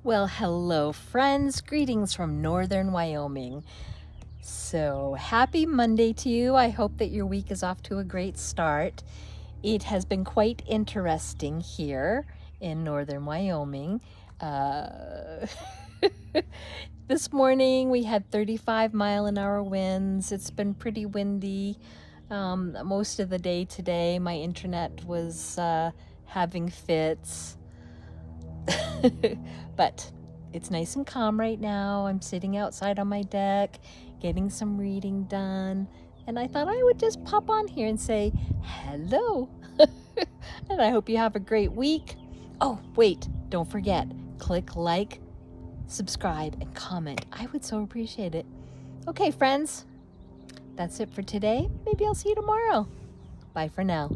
Well, hello, friends. Greetings from northern Wyoming. So, happy Monday to you. I hope that your week is off to a great start. It has been quite interesting here in northern Wyoming. This morning we had 35-mile-an-hour winds. It's been pretty windy most of the day today. My internet was having fits. But it's nice and calm right now. I'm sitting outside on my deck, getting some reading done, and I thought I would just pop on here and say hello. And I hope you have a great week. Oh, wait, don't forget, click like, subscribe, and comment. I would so appreciate it. Okay, friends, that's it for today. Maybe I'll see you tomorrow. Bye for now.